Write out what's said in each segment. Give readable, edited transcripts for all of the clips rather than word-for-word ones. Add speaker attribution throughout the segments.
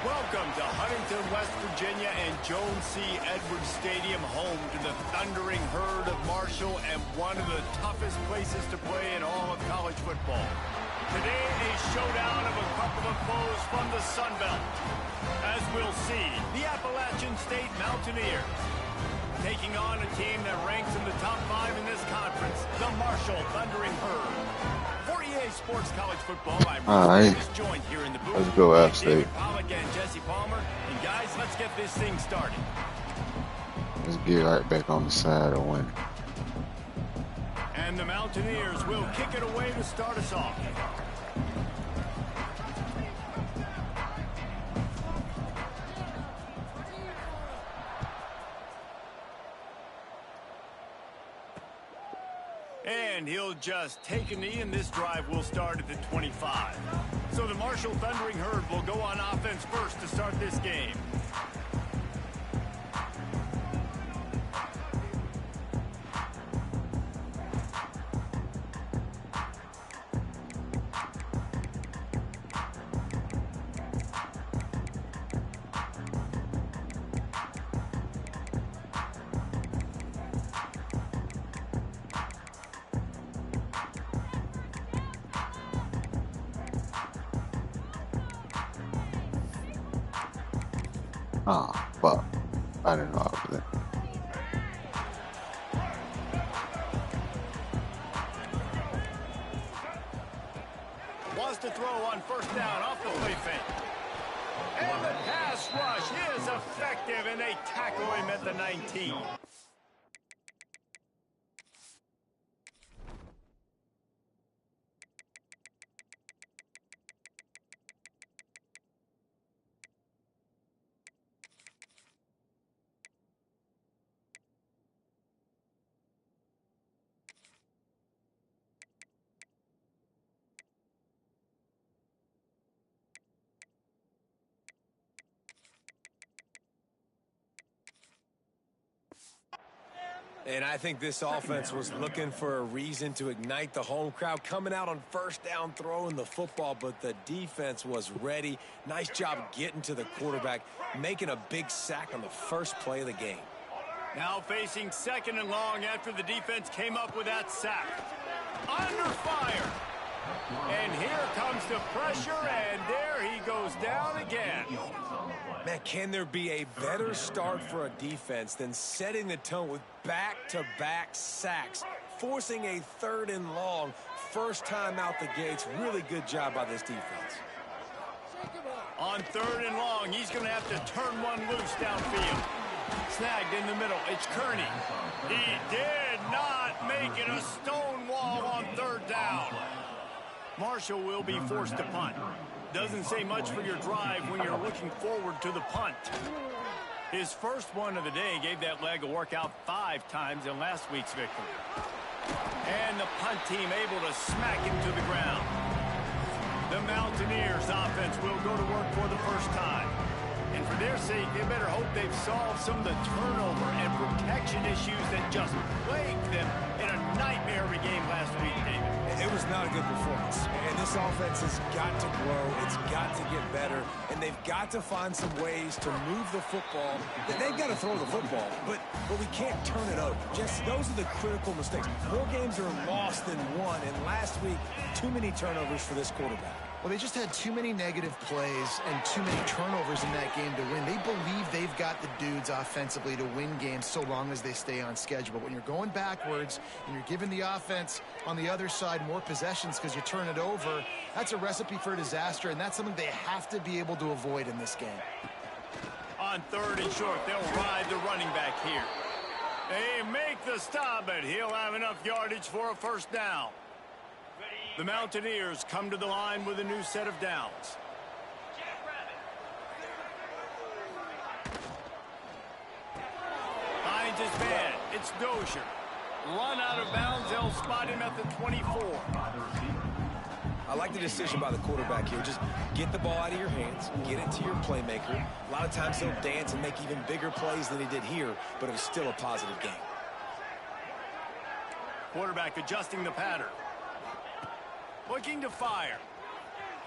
Speaker 1: Welcome to Huntington, West Virginia and Jones C. Edwards Stadium, home to the thundering herd of Marshall and one of the toughest places to play in all of college football. Today, a showdown of a couple of foes from the Sun Belt. As we'll see, the Appalachian State Mountaineers taking on a team that ranks in the top 5 in this conference, the Marshall Thundering Herd. For EA Sports College Football, I'm Bruce joined here in the booth.
Speaker 2: Let's go, App State.
Speaker 1: David Pollack and Jesse Palmer. And guys, let's get this thing started.
Speaker 2: Let's get right back on the side of win.
Speaker 1: And the Mountaineers will kick it away to start us off. And he'll just take a knee, and this drive will start at the 25. So the Marshall Thundering Herd will go on offense first to start this game.
Speaker 2: Ah, fuck. I didn't know I was there.
Speaker 1: Wants to throw on first down off the play fake. And the pass rush is effective, and they tackle him at the 19.
Speaker 3: And I think this offense was looking for a reason to ignite the home crowd, coming out on first down, throwing the football, but the defense was ready. Nice job getting to the quarterback, making a big sack on the first play of the game.
Speaker 1: Now facing second and long after the defense came up with that sack. Under fire. And here comes the pressure, and there he goes down again.
Speaker 3: Man, can there be a better start for a defense than setting the tone with back-to-back sacks, forcing a third and long, first time out the gates? Really good job by this defense.
Speaker 1: On third and long, he's going to have to turn one loose downfield. Snagged in the middle, it's Kearney. He did not make it a stone wall on third down. Marshall will be forced to punt. Doesn't say much for your drive when you're looking forward to the punt. His first one of the day gave that leg a workout 5 times in last week's victory. And the punt team able to smack him to the ground. The Mountaineers offense will go to work for the first time. And for their sake, they better hope they've solved some of the turnover and protection issues that just plagued them in a nightmare of a game last week, David.
Speaker 3: It was not a good performance, and this offense has got to grow. It's got to get better, and they've got to find some ways to move the football. They've got to throw the football, but we can't turn it over. Just those are the critical mistakes. More games are lost than won, and last week, too many turnovers for this quarterback.
Speaker 4: Well, they just had too many negative plays and too many turnovers in that game to win. They believe they've got the dudes offensively to win games so long as they stay on schedule. But when you're going backwards and you're giving the offense on the other side more possessions because you turn it over, that's a recipe for disaster, and that's something they have to be able to avoid in this game.
Speaker 1: On third and short, they'll ride the running back here. They make the stop, but he'll have enough yardage for a first down. The Mountaineers come to the line with a new set of downs. Finds his man. It's Dozier. Run out of bounds. They'll spot him at the 24.
Speaker 3: I like the decision by the quarterback here. Just get the ball out of your hands, get it to your playmaker. A lot of times he'll dance and make even bigger plays than he did here, but it was still a positive game.
Speaker 1: Quarterback adjusting the pattern. Looking to fire.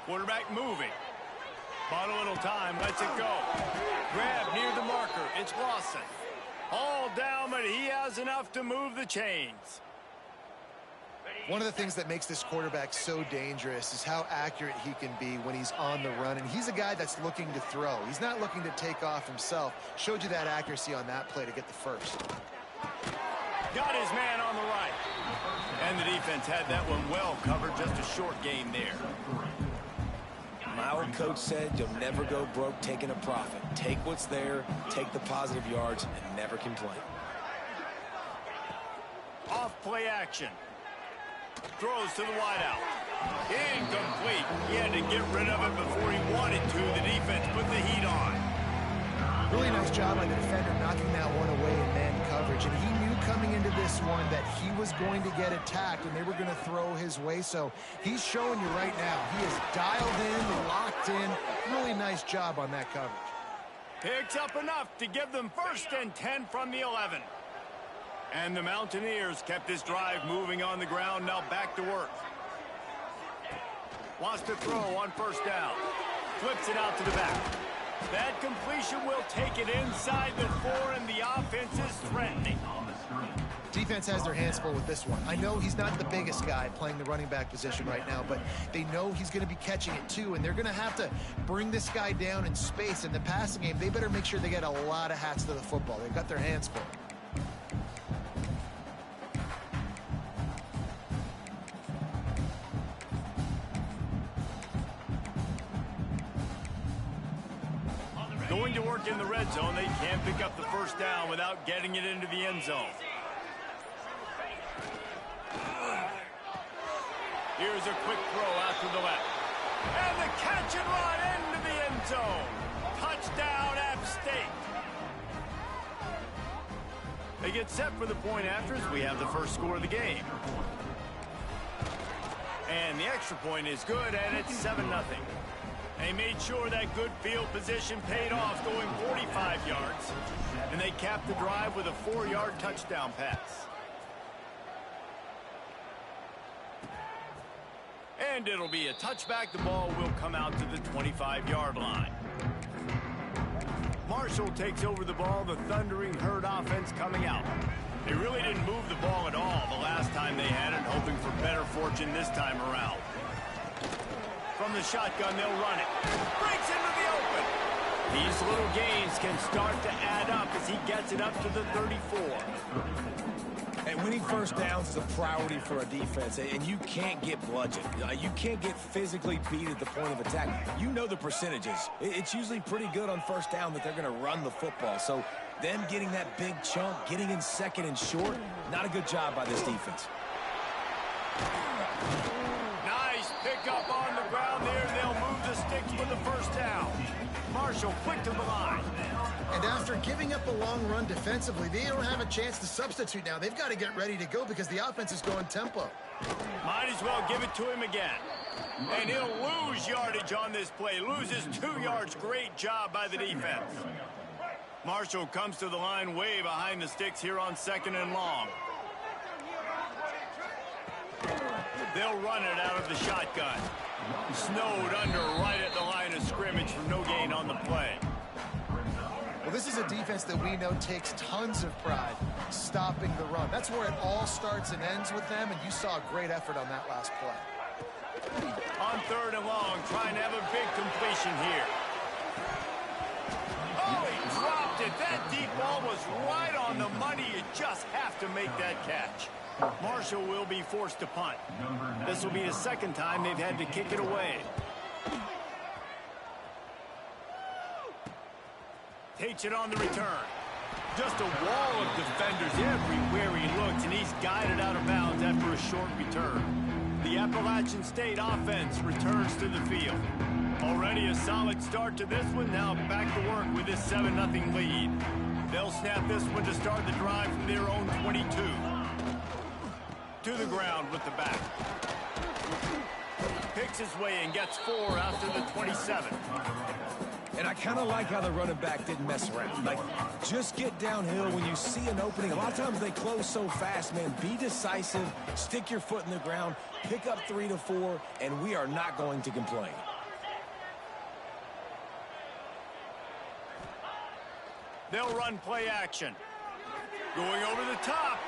Speaker 1: Quarterback moving. Bought a little time, lets it go. Grab near the marker, it's Lawson. All down, but he has enough to move the chains.
Speaker 4: One of the things that makes this quarterback so dangerous is how accurate he can be when he's on the run. And he's a guy that's looking to throw. He's not looking to take off himself. Showed you that accuracy on that play to get the first.
Speaker 1: Got his man on the right. And the defense had that one well covered. Just a short gain there.
Speaker 3: My old coach said you'll never go broke taking a profit. Take what's there, take the positive yards, and never complain.
Speaker 1: Off play action. Throws to the wideout. Incomplete. He had to get rid of it before he wanted to. The defense put the heat on.
Speaker 4: Really nice job by the defender knocking that one away in man coverage. And he knew coming into this one that he was going to get attacked and they were going to throw his way. So he's showing you right now. He is dialed in, locked in. Really nice job on that coverage.
Speaker 1: Picks up enough to give them 1st and 10 from the 11. And the Mountaineers kept this drive moving on the ground. Now back to work. Wants to throw on 1st down. Flips it out to the back. That completion will take it inside the 4, and the offense is threatening.
Speaker 4: Defense has their hands full with this one. I know he's not the biggest guy playing the running back position right now, but they know he's going to be catching it too, and they're going to have to bring this guy down in space. In the passing game, they better make sure they get a lot of hats to the football. They've got their hands full.
Speaker 1: Going to work in the red zone, they can't pick up the 1st down without getting it into the end zone. Here's a quick throw out to the left. And the catch and run into the end zone. Touchdown, App State. They get set for the point afters. We have the first score of the game. And the extra point is good, and it's 7-0. They made sure that good field position paid off, going 45 yards. And they capped the drive with a 4-yard touchdown pass. And it'll be a touchback. The ball will come out to the 25-yard line. Marshall takes over the ball. The Thundering Herd offense coming out. They really didn't move the ball at all the last time they had it, hoping for better fortune this time around. From the shotgun, they'll run it. Breaks into the open. These little gains can start to add up as he gets it up to the 34.
Speaker 3: And winning 1st downs is a priority for a defense, and you can't get bludgeoned. You can't get physically beat at the point of attack. You know the percentages. It's usually pretty good on 1st down that they're going to run the football. So them getting that big chunk, getting in 2nd and short, not a good job by this defense.
Speaker 1: Nice pickup on the ground there. They'll move the sticks for the 1st down. Marshall quick to the line.
Speaker 4: And after giving up a long run defensively, they don't have a chance to substitute now. They've got to get ready to go because the offense is going tempo.
Speaker 1: Might as well give it to him again. And he'll lose yardage on this play. Loses 2 yards. Great job by the defense. Marshall comes to the line way behind the sticks here on 2nd and long. They'll run it out of the shotgun. Snowed under right at the line of scrimmage for no gain on the play.
Speaker 4: Well, this is a defense that we know takes tons of pride stopping the run. That's where it all starts and ends with them, and you saw a great effort on that last play.
Speaker 1: On 3rd and long, trying to have a big completion here. Oh, he dropped it. That deep ball was right on the money. You just have to make that catch. Marshall will be forced to punt. This will be the 2nd time they've had to kick it away. Takes it on the return. Just a wall of defenders everywhere he looks, and he's guided out of bounds after a short return. The Appalachian State offense returns to the field. Already a solid start to this one. Now back to work with this 7-0 lead. They'll snap this one to start the drive from their own 22. To the ground with the back. Picks his way and gets 4 after the 27.
Speaker 3: And I kind of like how the running back didn't mess around. Like, just get downhill when you see an opening. A lot of times they close so fast, man. Be decisive, stick your foot in the ground, pick up 3 to 4, and we are not going to complain.
Speaker 1: They'll run play action. Going over the top.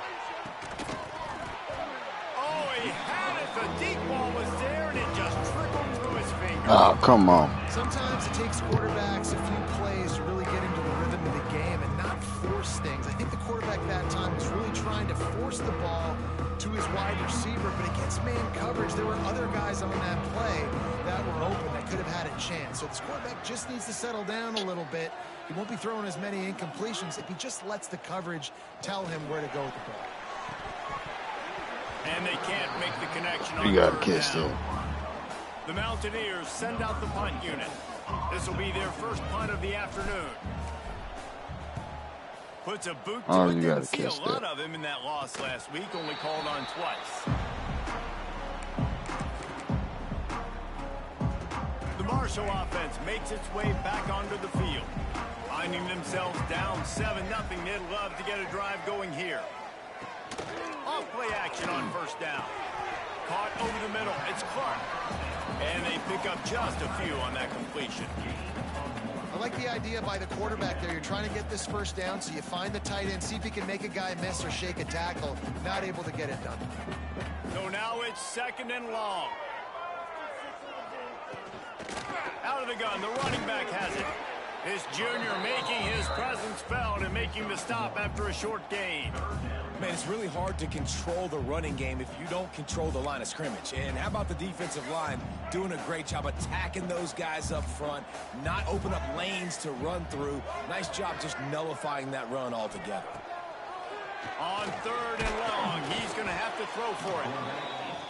Speaker 1: Oh, he had it. The deep ball was there, and it just trickled through his fingers.
Speaker 2: Oh, come on.
Speaker 4: Sometimes it takes quarterbacks a few plays to really get into the rhythm of the game and not force things. I think the quarterback that time was really trying to force the ball to his wide receiver, but against man coverage, there were other guys on that play that were open that could have had a chance. So this quarterback just needs to settle down a little bit. He won't be throwing as many incompletions if he just lets the coverage tell him where to go with the ball.
Speaker 1: And they can't make the connection on
Speaker 2: You got to
Speaker 1: third
Speaker 2: catch
Speaker 1: down.
Speaker 2: that.
Speaker 1: The Mountaineers send out the punt unit. This will be their first punt of the afternoon. Puts a boot to
Speaker 2: Oh,
Speaker 1: it.
Speaker 2: you
Speaker 1: Didn't
Speaker 2: gotta
Speaker 1: see a
Speaker 2: catch
Speaker 1: lot
Speaker 2: that.
Speaker 1: of him in that loss last week. Only called on twice. The Marshall offense makes its way back onto the field. Finding themselves down 7-0, they'd love to get a drive going here. Off play action on first down. Caught over the middle. It's Clark. And they pick up just a few on that completion.
Speaker 4: I like the idea by the quarterback there. You're trying to get this first down, so you find the tight end, see if he can make a guy miss or shake a tackle. Not able to get it done.
Speaker 1: So now it's 2nd and long. Out of the gun, the running back has it. This junior making his presence felt and making the stop after a short gain.
Speaker 3: Man, it's really hard to control the running game if you don't control the line of scrimmage. And how about the defensive line doing a great job attacking those guys up front, not open up lanes to run through. Nice job just nullifying that run altogether.
Speaker 1: On 3rd and long, he's going to have to throw for it.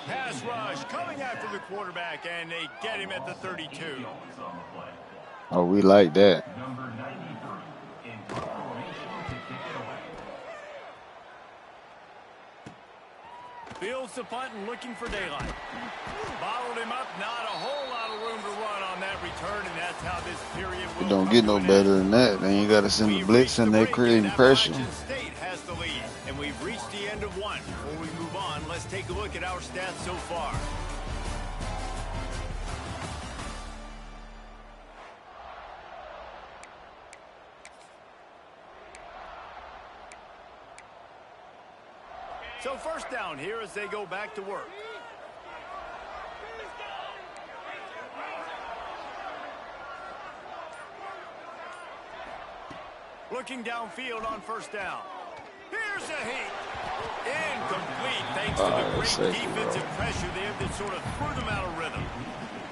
Speaker 1: Pass rush coming after the quarterback, and they get him at the 32.
Speaker 2: Oh, we like that.
Speaker 1: Fields the punt and looking for daylight. Bottled him up, not a whole lot of room to run on that return, and that's how this period will
Speaker 2: It don't get no better than that. Then you got to send the blitz and they creating pressure.
Speaker 1: State has the lead, and we've reached the end of one. Before we move on, let's take a look at our stats so far. So first down here as they go back to work. Looking downfield on first down. Here's a heat. Incomplete thanks to the great defensive pressure there that sort of threw them out of rhythm.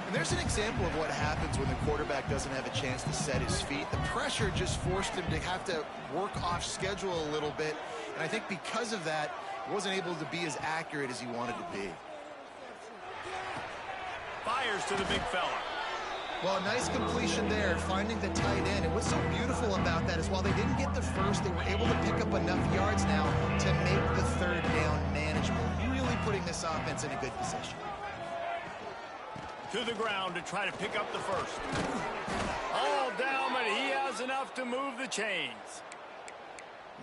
Speaker 4: And there's an example of what happens when the quarterback doesn't have a chance to set his feet. The pressure just forced him to have to work off schedule a little bit. And I think because of that, he wasn't able to be as accurate as he wanted to be.
Speaker 1: Fires to the big fella.
Speaker 4: Well, a nice completion there, finding the tight end. And what's so beautiful about that is while they didn't get the first, they were able to pick up enough yards now to make the 3rd down manageable. Really putting this offense in a good position.
Speaker 1: To the ground to try to pick up the first. All down, but he has enough to move the chains.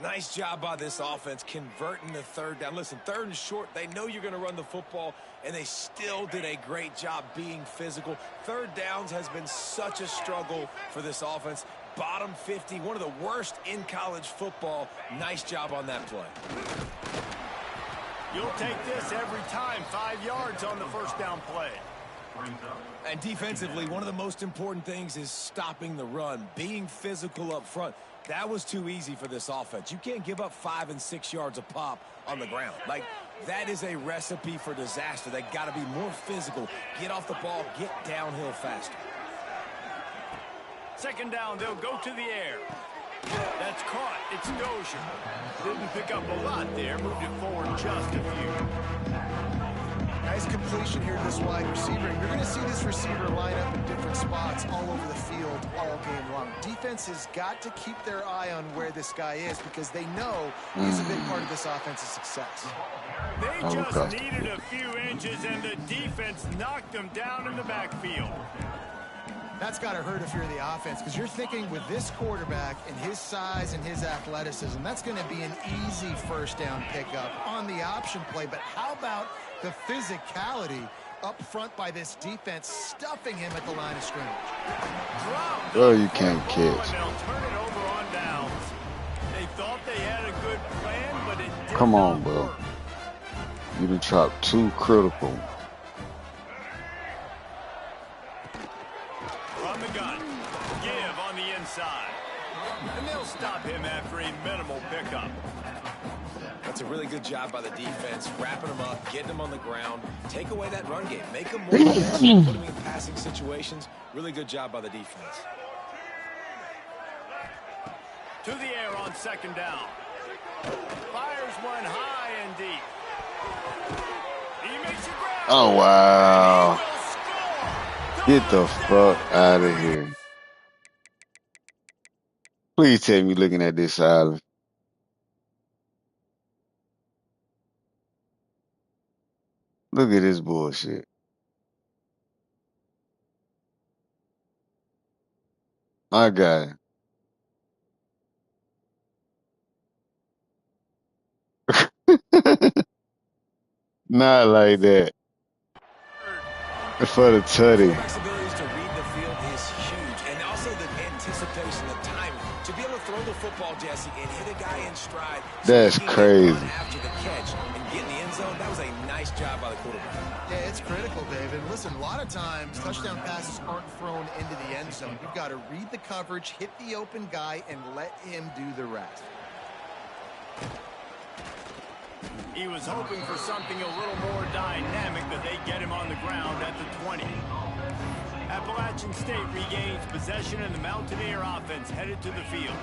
Speaker 3: Nice job by this offense converting the 3rd down. Listen, 3rd and short, they know you're going to run the football, and they still did a great job being physical. 3rd downs has been such a struggle for this offense. Bottom 50, one of the worst in college football. Nice job on that play.
Speaker 1: You'll take this every time. 5 yards on the first down play.
Speaker 3: And defensively, one of the most important things is stopping the run, being physical up front. That was too easy for this offense. You can't give up 5 and 6 yards a pop on the ground. Like, that is a recipe for disaster. They got to be more physical, get off the ball, get downhill faster.
Speaker 1: 2nd down, they'll go to the air. That's caught. It's Dozier. Didn't pick up a lot there. Moved it forward just a few.
Speaker 4: Nice completion here to this wide receiver. You're going to see this receiver line up in different spots all over the field all game long. Defense has got to keep their eye on where this guy is because they know he's a big part of this offense's success.
Speaker 1: They just needed a few inches, and the defense knocked them down in the backfield.
Speaker 4: That's got to hurt if you're the offense because you're thinking with this quarterback and his size and his athleticism, that's going to be an easy first down pickup on the option play. But how about the physicality up front by this defense, stuffing him at the line of scrimmage?
Speaker 2: Bro, you can't catch.
Speaker 1: They'll turn it over on downs.
Speaker 2: Come on, bro. You done dropped 2 critical.
Speaker 1: From the gun. Give on the inside. And they'll stop him after a minimal pickup.
Speaker 3: That's a really good job by the defense, wrapping them up, getting them on the ground, take away that run game, make them more aggressive, put them in passing situations. Really good job by the defense.
Speaker 1: To the air on second down. Fires one high and deep. He makes a grab.
Speaker 2: Oh, wow. Get the fuck out of here. Please tell me looking at this island. Look at this bullshit. My guy. Not like that. For the tutty.
Speaker 3: Quarterback's abilities to read the field is huge, and also the anticipation, the timing. To be able to throw the football, Jesse, and hit a guy in stride.
Speaker 2: That's crazy.
Speaker 3: After the catch and get in the end zone, that was a nice job by the quarterback.
Speaker 4: Yeah, it's critical, David. Listen, a lot of times touchdown passes aren't thrown into the end zone. You've got to read the coverage, hit the open guy, and let him do the rest.
Speaker 1: He was hoping for something a little more dynamic, but they get him on the ground at the 20. Appalachian State regains possession, and the Mountaineer offense headed to the field.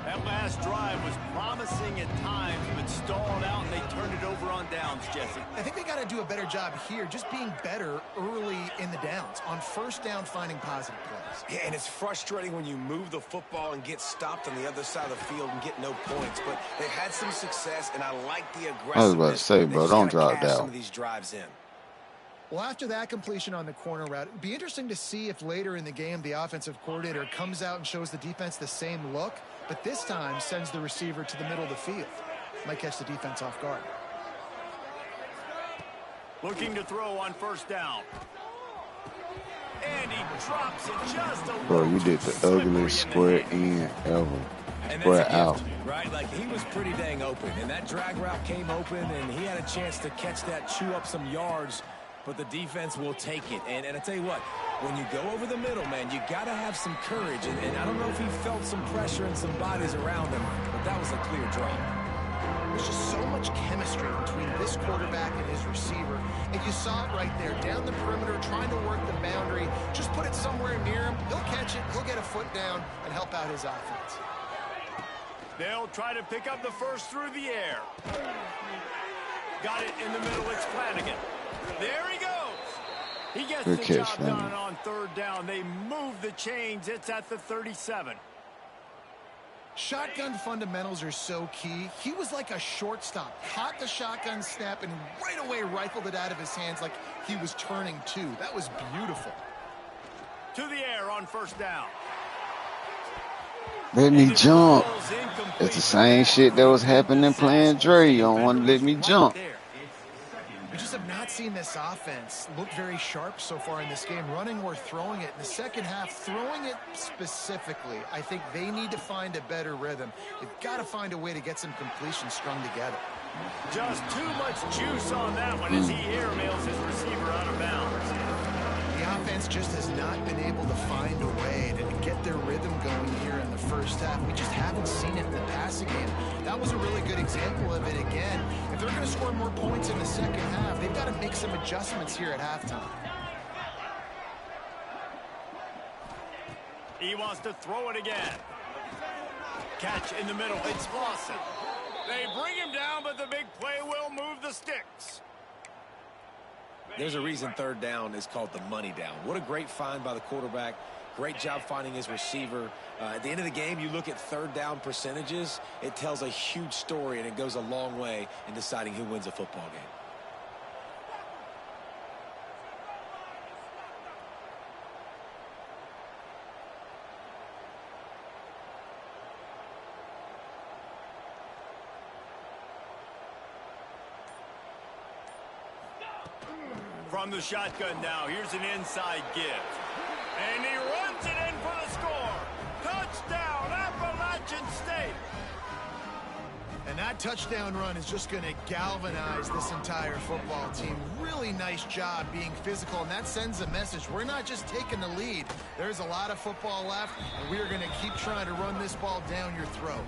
Speaker 1: That last drive was promising at times, but stalled out, and they turned it over on downs, Jesse.
Speaker 4: I think they got to do a better job here, just being better early in the downs. On first down, finding positive plays.
Speaker 3: Yeah, and it's frustrating when you move the football and get stopped on the other side of the field and get no points. But they've had some success, and I like the aggressiveness.
Speaker 2: I was about to say, bro, don't drop down.
Speaker 3: Some of these drives in.
Speaker 4: Well, after that completion on the corner route, it'd be interesting to see if later in the game the offensive coordinator comes out and shows the defense the same look, but this time sends the receiver to the middle of the field. Might catch the defense off guard.
Speaker 1: Looking to throw on first down. And he drops it just a little.
Speaker 2: Bro, you did the ugliest square in ever. Square out.
Speaker 3: Right? Like, he was pretty dang open, and that drag route came open, and he had a chance to catch that, chew up some yards, but the defense will take it. And I tell you what, when you go over the middle, man, you got to have some courage. And I don't know if he felt some pressure and some bodies around him, but that was a clear drop.
Speaker 4: There's just so much chemistry between this quarterback and his receiver. And you saw it right there, down the perimeter, trying to work the boundary. Just put it somewhere near him. He'll catch it. He'll get a foot down and help out his offense.
Speaker 1: They'll try to pick up the first through the air. Got it in the middle. It's Flanagan. There he goes. He gets
Speaker 2: Good
Speaker 1: the
Speaker 2: catch,
Speaker 1: job
Speaker 2: Flanagan.
Speaker 1: done on third down. They move the chains. It's at the 37.
Speaker 4: Shotgun fundamentals are so key. He was like a shortstop. Caught the shotgun snap and right away rifled it out of his hands like he was turning two. That was beautiful.
Speaker 1: To the air on first down.
Speaker 2: Let me jump. It's the same shit that was happening playing Dre. You don't want to let me jump.
Speaker 4: We just have not seen this offense look very sharp so far in this game, running or throwing it. In the second half, throwing it specifically, I think they need to find a better rhythm. They've got to find a way to get some completions strung together.
Speaker 1: Just too much juice on that one as he airmails his receiver out of bounds.
Speaker 4: The offense just has not been able to find a way to get their rhythm going here in the first half. We just haven't seen it in the passing game. That was a really good example of it again. If they're going to score more points in the second half, they've got to make some adjustments here at halftime.
Speaker 1: He wants to throw it again. Catch in the middle. It's Lawson. They bring him down, but the big play will move the sticks.
Speaker 3: There's a reason third down is called the money down. What a great find by the quarterback. Great job finding his receiver. At the end of the game, you look at third down percentages. It tells a huge story, and it goes a long way in deciding who wins a football game.
Speaker 1: From the shotgun now, here's an inside give. And he runs it in for the score. Touchdown, Appalachian State.
Speaker 4: And And that touchdown run is just going to galvanize this entire football team. Really nice job being physical, and that sends a message. We're not just taking the lead. There's a lot of football left, and we are going to keep trying to run this ball down your throat.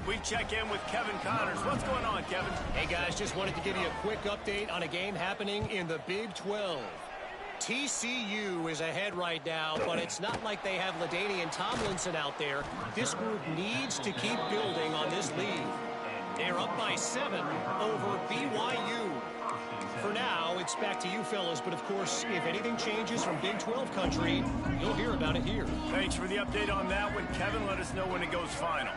Speaker 1: We check in with Kevin Connors. What's going on, Kevin?
Speaker 5: Hey, guys, just wanted to give you a quick update on a game happening in the Big 12. TCU is ahead right now, but it's not like they have LaDainian Tomlinson out there. This group needs to keep building on this lead. They're up by 7 over BYU. For now, it's back to you fellas, but of course, if anything changes from Big 12 country, you'll hear about it here.
Speaker 1: Thanks for the update on that one, Kevin. Let us know when it goes final.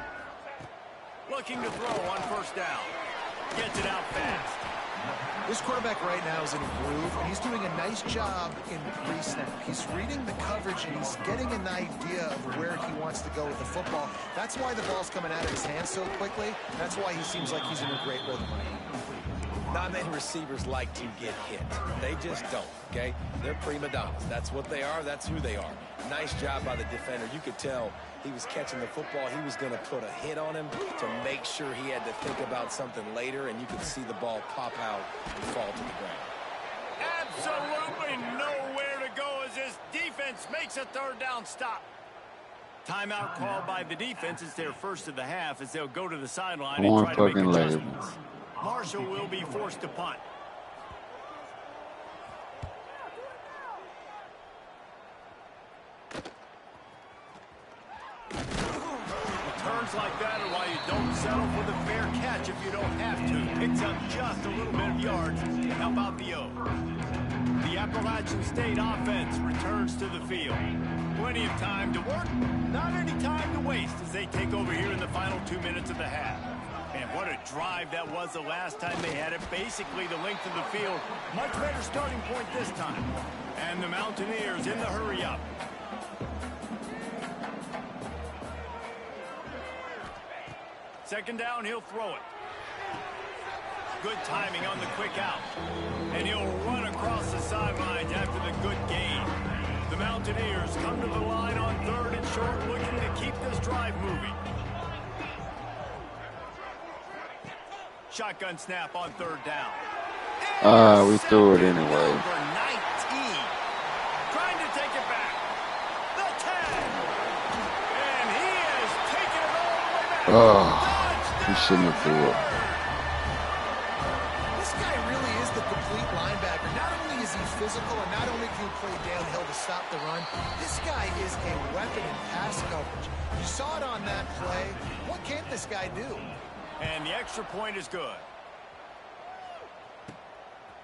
Speaker 1: Looking to throw on first down. Gets it out fast.
Speaker 4: This quarterback right now is in a groove, and he's doing a nice job in pre-snap. He's reading the coverage, and he's getting an idea of where he wants to go with the football. That's why the ball's coming out of his hands so quickly. That's why he seems like he's in a great rhythm right now.
Speaker 3: Not many receivers like to get hit. They just don't, okay? They're prima donnas. That's what they are. That's who they are. Nice job by the defender. You could tell he was catching the football. He was going to put a hit on him to make sure he had to think about something later, and you could see the ball pop out and fall to the ground.
Speaker 1: Absolutely nowhere to go as this defense makes a third down stop. Timeout called by the defense. It's their first of the half as they'll go to the sideline and try to make adjustments. Marshall will be forced to punt. Returns like that are why you don't settle for the fair catch if you don't have to. Picks up just a little bit of yards. How about the O? The Appalachian State offense returns to the field. Plenty of time to work, not any time to waste as they take over here in the final 2 minutes of the half. And what a drive that was the last time they had it. Basically the length of the field. Much better starting point this time. And the Mountaineers in the hurry-up. Second down, he'll throw it. Good timing on the quick out. And he'll run across the sidelines after the good gain. The Mountaineers come to the line on third and short, looking to keep this drive moving. Shotgun snap on third down.
Speaker 2: We threw it anyway.
Speaker 1: Number 19. Trying to take it back. The 10. And he has taken it all the way back.
Speaker 2: He shouldn't have threw it.
Speaker 4: This guy really is the complete linebacker. Not only is he physical, and not only can he play downhill to stop the run, this guy is a weapon in pass coverage. You saw it on that play. What can't this guy do?
Speaker 1: And the extra point is good.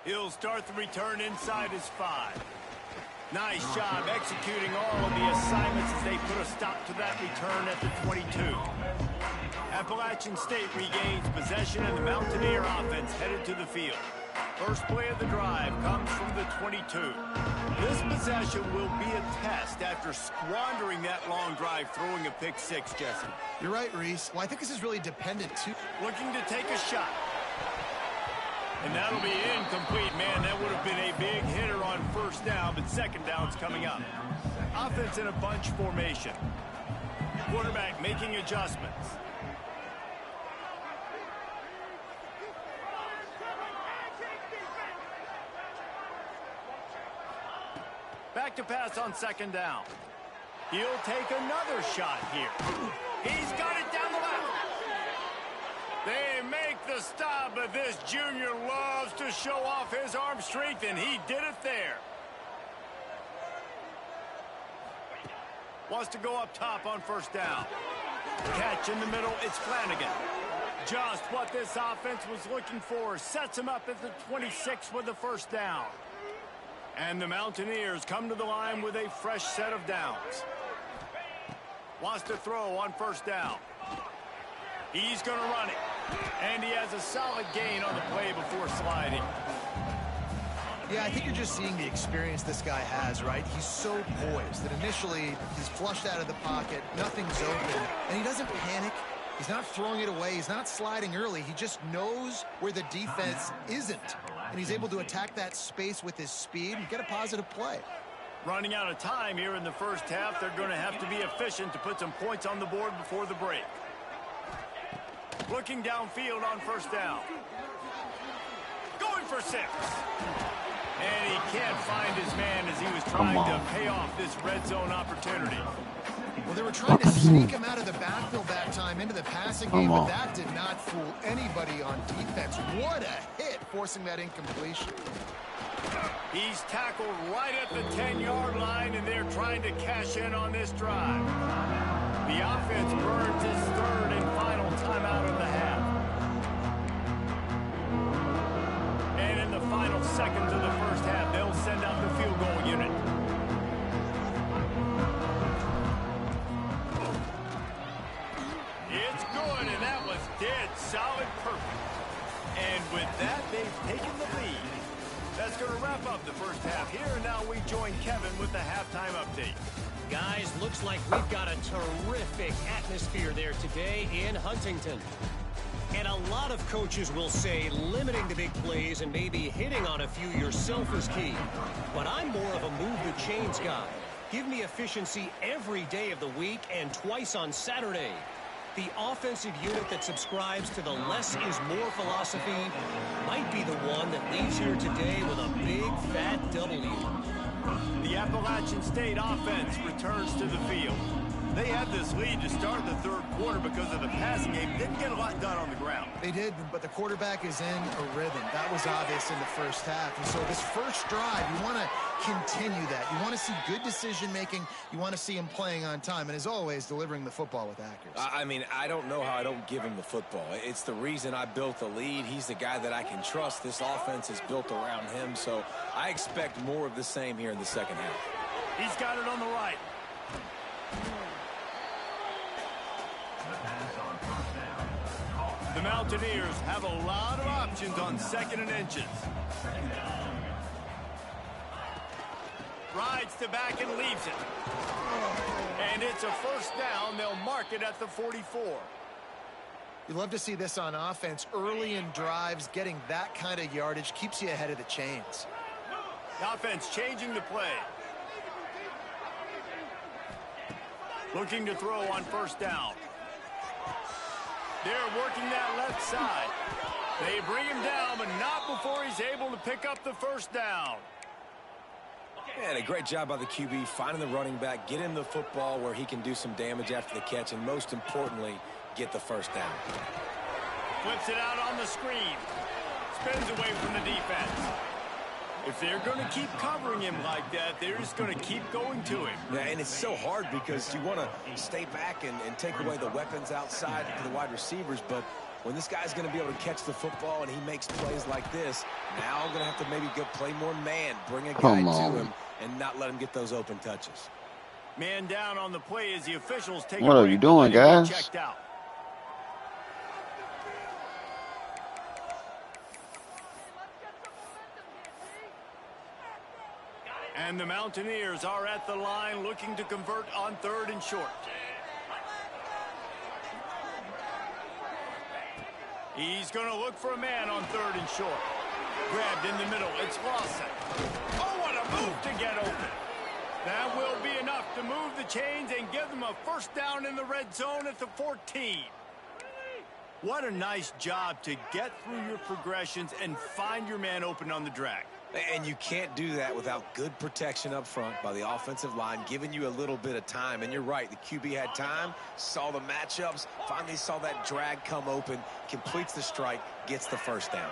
Speaker 1: He'll start the return inside his 5. Nice job executing all of the assignments as they put a stop to that return at the 22. Appalachian State regains possession and the Mountaineer offense headed to the field. First play of the drive comes from the 22. This possession will be a test after squandering that long drive, throwing a pick 6, Jesse.
Speaker 4: You're right, Reese. Well, I think this is really dependent, too.
Speaker 1: Looking to take a shot. And that'll be incomplete, man. That would have been a big hitter on first down, but second down's coming up. Offense in a bunch formation. Quarterback making adjustments. Back to pass on second down. He'll take another shot here. He's got it down the left. They make the stop, but this junior loves to show off his arm strength, and he did it there. Wants to go up top on first down. Catch in the middle, it's Flanagan. Just what this offense was looking for. Sets him up at the 26 with the first down. And the Mountaineers come to the line with a fresh set of downs. Wants to throw on first down. He's going to run it. And he has a solid gain on the play before sliding.
Speaker 4: Yeah, I think you're just seeing the experience this guy has, right? He's so poised that initially he's flushed out of the pocket, nothing's open, and he doesn't panic. He's not throwing it away. He's not sliding early. He just knows where the defense isn't, and he's able to attack that space with his speed and get a positive play.
Speaker 1: Running out of time here in the first half. They're going to have to be efficient to put some points on the board before the break. Looking downfield on first down. Going for 6. And he can't find his man as he was trying to pay off this red zone opportunity.
Speaker 4: Well, they were trying to sneak him out of the backfield that time into the passing game, but that did not fool anybody on defense. What a hit, forcing that incompletion.
Speaker 1: He's tackled right at the 10-yard line, and they're trying to cash in on this drive. The offense burns his third and final timeout of the half. And in the final seconds of the first half, they'll send out the field goal unit. It's good, and that was dead solid perfect. And with that, they've taken the lead. That's going to wrap up the first half here, and now we join Kevin with the halftime update.
Speaker 5: Guys, looks like we've got a terrific atmosphere there today in Huntington. And a lot of coaches will say limiting the big plays and maybe hitting on a few yourself is key. But I'm more of a move the chains guy. Give me efficiency every day of the week and twice on Saturday. The offensive unit that subscribes to the less is more philosophy might be the one that leaves here today with a big fat W.
Speaker 1: The Appalachian State offense returns to the field. They had this lead to start the third quarter because of the passing game. Didn't get a lot done on the ground.
Speaker 4: They did, but the quarterback is in a rhythm. That was obvious in the first half. And so this first drive, you want to continue that. You want to see good decision-making. You want to see him playing on time. And as always, delivering the football with accuracy.
Speaker 3: I mean, I don't know how I don't give him the football. It's the reason I built the lead. He's the guy that I can trust. This offense is built around him. So I expect more of the same here in the second half.
Speaker 1: He's got it on the right. The Mountaineers have a lot of options on 2nd and inches. Rides to back and leaves it. And it's a first down. They'll mark it at the 44.
Speaker 4: You love to see this on offense. Early in drives, getting that kind of yardage keeps you ahead of the chains.
Speaker 1: The offense changing the play. Looking to throw on first down. They're working that left side. They bring him down, but not before he's able to pick up the first down.
Speaker 3: And a great job by the QB finding the running back, get him the football where he can do some damage after the catch, and most importantly, get the first down.
Speaker 1: Flips it out on the screen. Spins away from the defense. If they're going to keep covering him like that, they're just going to keep going to him.
Speaker 3: Yeah, and it's so hard because you want to stay back and take away the weapons outside for the wide receivers, but when this guy's going to be able to catch the football and he makes plays like this, now I'm going to have to maybe go play more man, bring a guy to him, and not let him get those open touches.
Speaker 1: Man down on the play as the officials take
Speaker 2: What are you doing, guys?
Speaker 1: Checked out. And the Mountaineers are at the line looking to convert on 3rd and short. He's going to look for a man on 3rd and short. Grabbed in the middle. It's Lawson. Oh, what a move to get open. That will be enough to move the chains and give them a first down in the red zone at the 14. What a nice job to get through your progressions and find your man open on the drag.
Speaker 3: And you can't do that without good protection up front by the offensive line, giving you a little bit of time. And you're right, the QB had time, saw the matchups, finally saw that drag come open, completes the strike, gets the first down.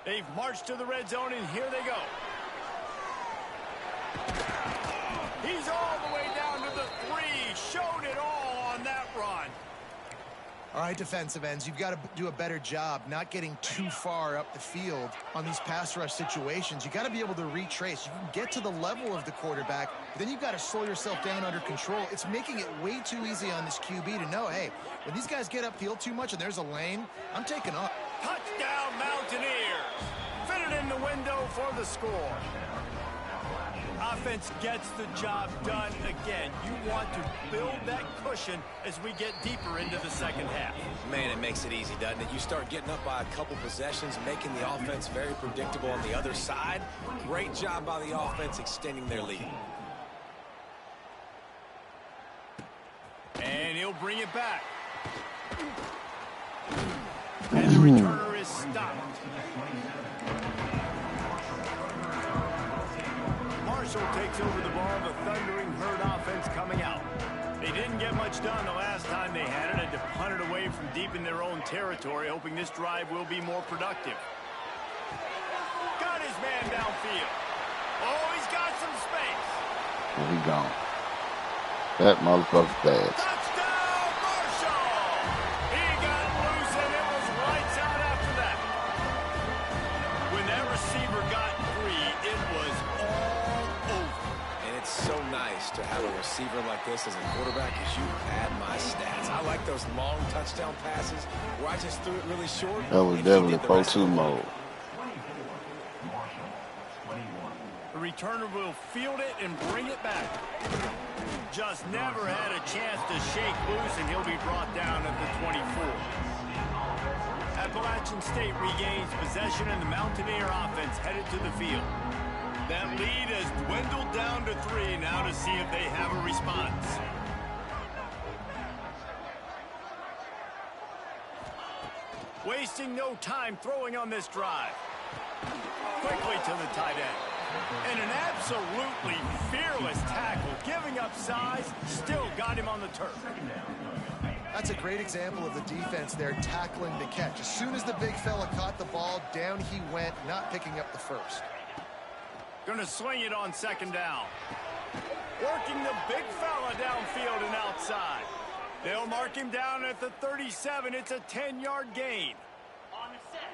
Speaker 1: They've marched to the red zone, and here they go. He's all the way down to the 3. Showed it all on that run.
Speaker 4: All right, defensive ends, you've got to do a better job not getting too far up the field on these pass rush situations. You've got to be able to retrace. You can get to the level of the quarterback, but then you've got to slow yourself down under control. It's making it way too easy on this QB to know, hey, when these guys get upfield too much and there's a lane, I'm taking off.
Speaker 1: Touchdown, Mountaineers. Fitted in the window for the score. Offense gets the job done again. You want to build that cushion as we get deeper into the second half.
Speaker 3: Man, it makes it easy, doesn't it? You start getting up by a couple possessions, making the offense very predictable on the other side. Great job by the offense extending their lead.
Speaker 1: And he'll He'll bring it back. And the returner is stopped. Marshall takes over the ball. The thundering herd offense coming out. They didn't get much done the last time they had it. Had to punt it away from deep in their own territory, hoping this drive will be more productive. Got his man downfield. Oh, he's got some space.
Speaker 2: There we go. That motherfucker's bad.
Speaker 1: Touchdown, Marshall! He got loose, and it was lights out after that. When that receiver got free, it was all over.
Speaker 3: And it's so nice to have a receiver like this as a quarterback because you pad my stats. I like those long touchdown passes where I just threw it really short.
Speaker 2: That was definitely 4-2 mode.
Speaker 1: The returner will field it and bring it back. Just never had a chance to shake loose, and he'll be brought down at the 24. Appalachian State regains possession, and the Mountaineer offense headed to the field. That lead has dwindled down to 3 now to see if they have a response. Wasting no time throwing on this drive. Quickly to the tight end. And an absolutely fearless tackle, giving up size, still got him on the turf.
Speaker 4: That's a great example of the defense there tackling the catch. As soon as the big fella caught the ball, down he went, not picking up the first.
Speaker 1: Gonna swing it on second down. Working the big fella downfield and outside. They'll mark him down at the 37. It's a 10-yard gain.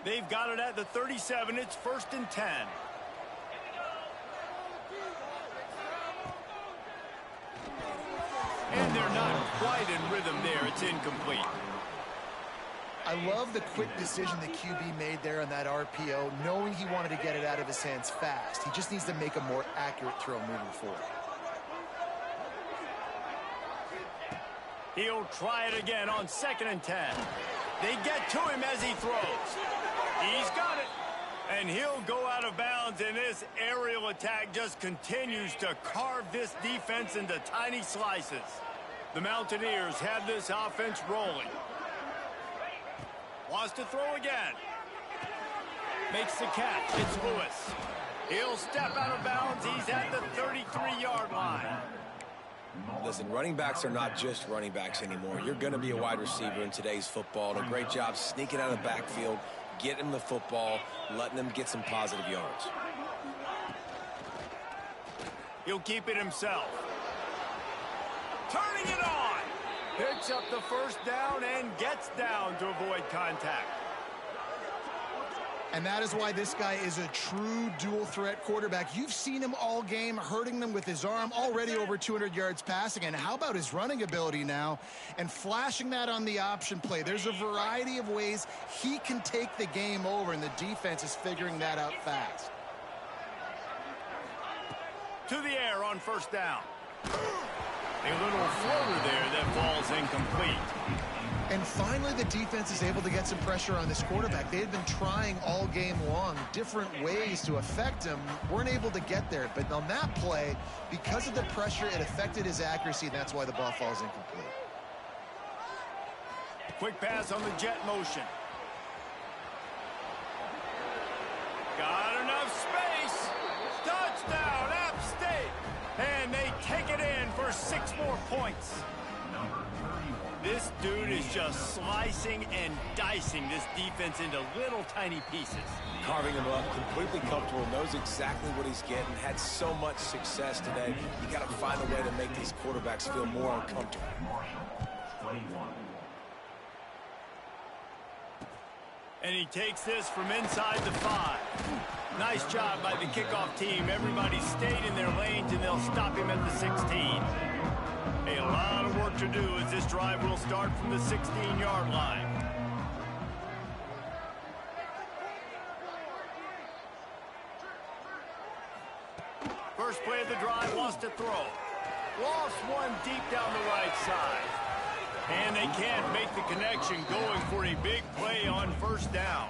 Speaker 1: They've got it at the 37. It's 1st and 10. And they're not quite in rhythm there. It's incomplete.
Speaker 4: I love the quick decision the QB made there on that RPO, knowing he wanted to get it out of his hands fast. He just needs to make a more accurate throw moving forward.
Speaker 1: He'll try it again on 2nd and 10. They get to him as he throws. He's got it. And he'll go out of bounds, and this aerial attack just continues to carve this defense into tiny slices. The Mountaineers have this offense rolling. Wants to throw again. Makes the catch. It's Lewis. He'll step out of bounds. He's at the 33-yard line.
Speaker 3: Listen, running backs are not just running backs anymore. You're going to be a wide receiver in today's football. And a great job sneaking out of the backfield, getting him the football, letting them get some positive yards.
Speaker 1: He'll keep it himself. Turning it on. Picks up the first down and gets down to avoid contact.
Speaker 4: And that is why this guy is a true dual-threat quarterback. You've seen him all game, hurting them with his arm, already over 200 yards passing. And how about his running ability now? And flashing that on the option play. There's a variety of ways he can take the game over, and the defense is figuring that out fast.
Speaker 1: To the air on 1st down. A little floater there that falls incomplete.
Speaker 4: And finally, the defense is able to get some pressure on this quarterback. They had been trying all game long different ways to affect him. Weren't able to get there. But on that play, because of the pressure, it affected his accuracy, and that's why the ball falls incomplete.
Speaker 1: Quick pass on the jet motion. Got enough space. Touchdown, App State. And they take it in for 6 more points. This dude is just slicing and dicing this defense into little tiny pieces.
Speaker 3: Carving him up, completely comfortable, knows exactly what he's getting, had so much success today. You got to find a way to make these quarterbacks feel more uncomfortable.
Speaker 1: And he takes this from inside the 5. Nice job by the kickoff team. Everybody stayed in their lanes, and they'll stop him at the 16. A lot of work to do as this drive will start from the 16-yard line. First play of the drive, lost a throw. Lost one deep down the right side. And they can't make the connection, going for a big play on 1st down.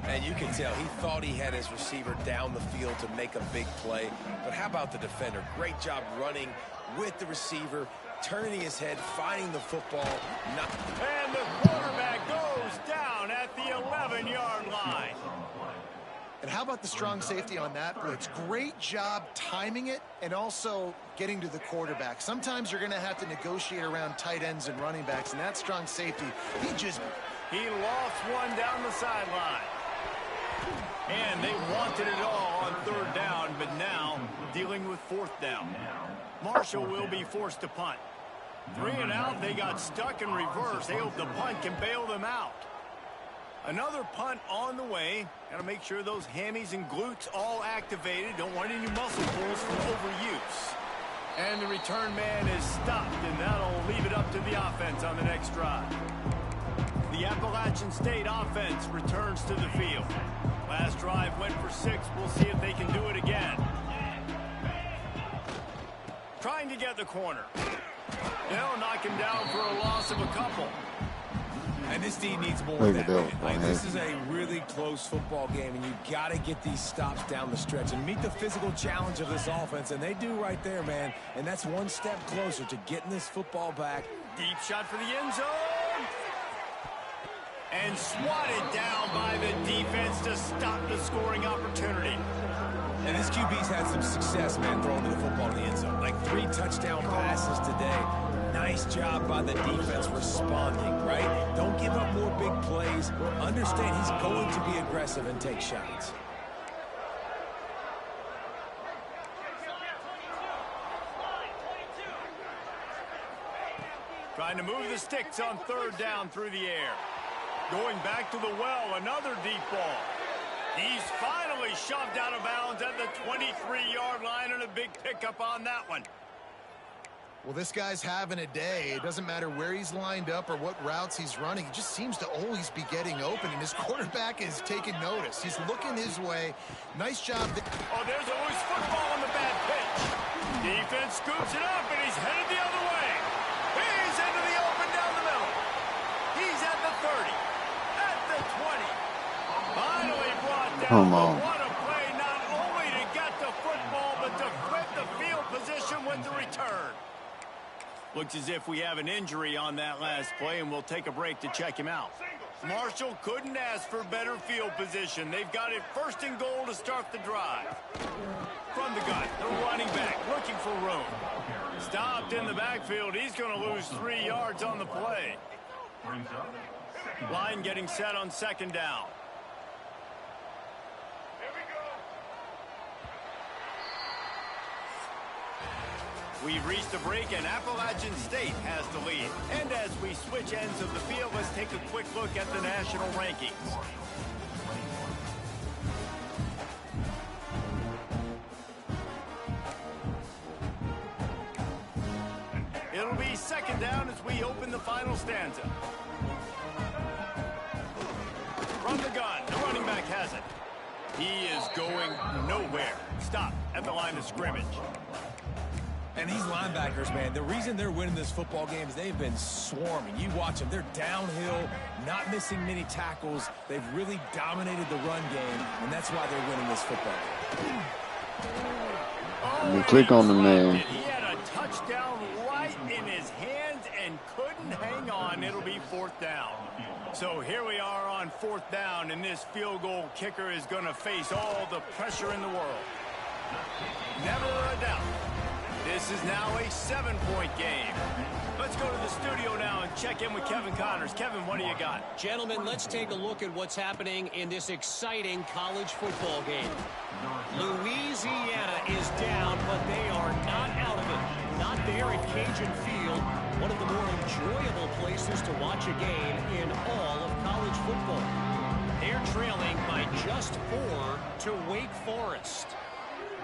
Speaker 3: And you can tell he thought he had his receiver down the field to make a big play. But how about the defender? Great job running with the receiver, turning his head, finding the football.
Speaker 1: And the quarterback goes down at the 11-yard line.
Speaker 4: And how about the strong safety on that blitz? Great job timing it and also getting to the quarterback. Sometimes you're going to have to negotiate around tight ends and running backs, and that strong safety,
Speaker 1: he lost one down the sideline. And they wanted it all on third down, but now dealing with fourth down. Marshall will be forced to punt. 3 and out, they got stuck in reverse. They hope the punt can bail them out. Another punt on the way. Got to make sure those hammies and glutes all activated. Don't want any muscle pulls from overuse. And the return man is stopped, and that'll leave it up to the offense on the next drive. The Appalachian State offense returns to the field. Last drive went for 6. We'll see if they can do it again. Trying to get the corner. They'll knock him down for a loss of a couple.
Speaker 3: And this team needs more of that. Like, this is a really close football game, and you got to get these stops down the stretch and meet the physical challenge of this offense, and they do right there, man. And that's one step closer to getting this football back.
Speaker 1: Deep shot for the end zone. And swatted down by the defense to stop the scoring opportunity.
Speaker 3: And this QB's had some success, man, throwing to the football in the end zone. Like 3 touchdown passes today. Nice job by the defense responding, right? Don't give up more big plays. Understand he's going to be aggressive and take shots.
Speaker 1: Trying to move the sticks on third down through the air. Going back to the well, another deep ball. He's finally shoved out of bounds at the 23-yard line, and a big pickup on that one.
Speaker 4: Well, this guy's having a day. It doesn't matter where he's lined up or what routes he's running. He just seems to always be getting open, and his quarterback is taking notice. He's looking his way. Nice job.
Speaker 1: Oh, there's always football on the bad pitch. Defense scoops it up, and he's headed the other way. He's into the open down the middle. He's at the 30, at the 20. Finally brought down.
Speaker 2: Come on.
Speaker 1: What a play, not only to get the football, but to flip the field position with the return. Looks as if we have an injury on that last play, and we'll take a break to check him out. Marshall couldn't ask for better field position. They've got it first and goal to start the drive. From the gun, the running back looking for room. Stopped in the backfield. He's going to lose 3 yards on the play. Line getting set on second down. We've reached a break, and Appalachian State has the lead. And as we switch ends of the field, let's take a quick look at the national rankings. It'll be second down as we open the final stanza. From the gun, the running back has it. He is going nowhere. Stop at the line of scrimmage.
Speaker 3: And these linebackers, man, the reason they're winning this football game is they've been swarming. You watch them. They're downhill, not missing many tackles. They've really dominated the run game, and that's why they're winning this football game.
Speaker 2: You click on the man.
Speaker 1: He had a touchdown right in his hands and couldn't hang on. It'll be fourth down. So here we are on fourth down, and this field goal kicker is going to face all the pressure in the world. Never a doubt. This is now a 7-point game. Let's go to the studio now and check in with Kevin Connors. Kevin, what do you got?
Speaker 5: Gentlemen, let's take a look at what's happening in this exciting college football game. Louisiana is down, but they are not out of it. Not there at Cajun Field, one of the more enjoyable places to watch a game in all of college football. They're trailing by just 4 to Wake Forest.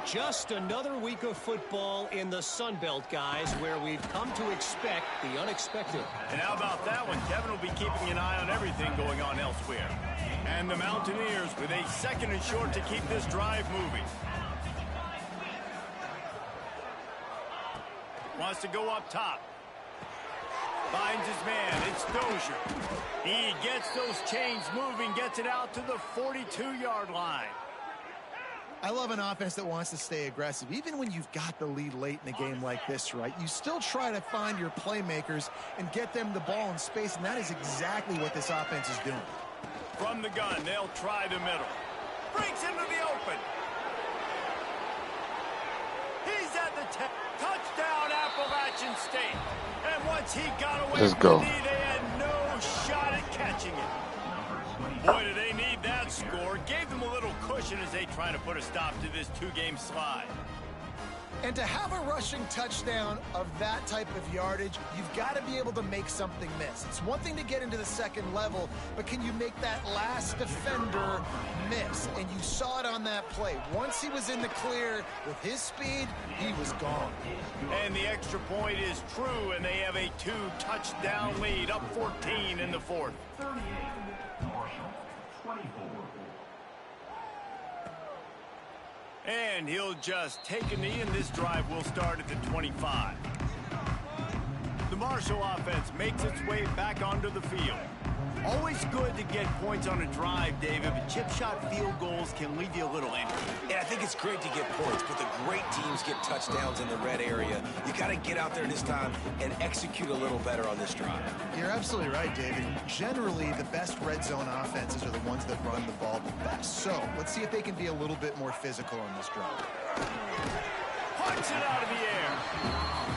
Speaker 5: Just another week of football in the Sun Belt, guys, where we've come to expect the unexpected.
Speaker 1: And how about that one? Kevin will be keeping an eye on everything going on elsewhere. And the Mountaineers with a second and short to keep this drive moving. Wants to go up top. Finds his man. It's Dozier. He gets those chains moving, gets it out to the 42-yard line.
Speaker 4: I love an offense that wants to stay aggressive. Even when you've got the lead late in the game like this, right, you still try to find your playmakers and get them the ball in space, and that is exactly what this offense is doing.
Speaker 1: From the gun, they'll try the middle. Breaks into the open. He's at the touchdown, Appalachian State. And once he got away
Speaker 2: Let's
Speaker 1: from
Speaker 2: go.
Speaker 1: the knee, they had no shot at catching it. Boy, do they need that score. Gave them a little cushion as they try to put a stop to this two-game slide.
Speaker 4: And to have a rushing touchdown of that type of yardage, you've got to be able to make something miss. It's one thing to get into the second level, but can you make that last defender miss? And you saw it on that play. Once he was in the clear with his speed, he was gone.
Speaker 1: And the extra point is true, and they have a 2-touchdown lead, up 14 in the fourth.
Speaker 6: 38, Marshall, 24.
Speaker 1: And he'll just take a knee, and this drive will start at the 25. The Marshall offense makes its way back onto the field. Always good to get points on a drive, David, but chip shot field goals can leave you a little empty.
Speaker 3: And I think it's great to get points, but the great teams get touchdowns in the red area. You got to get out there this time and execute a little better on this drive.
Speaker 4: You're absolutely right, David. Generally, the best red zone offenses are the ones that run the ball the best. So let's see if they can be a little bit more physical on this drive.
Speaker 1: Punch it out of the air.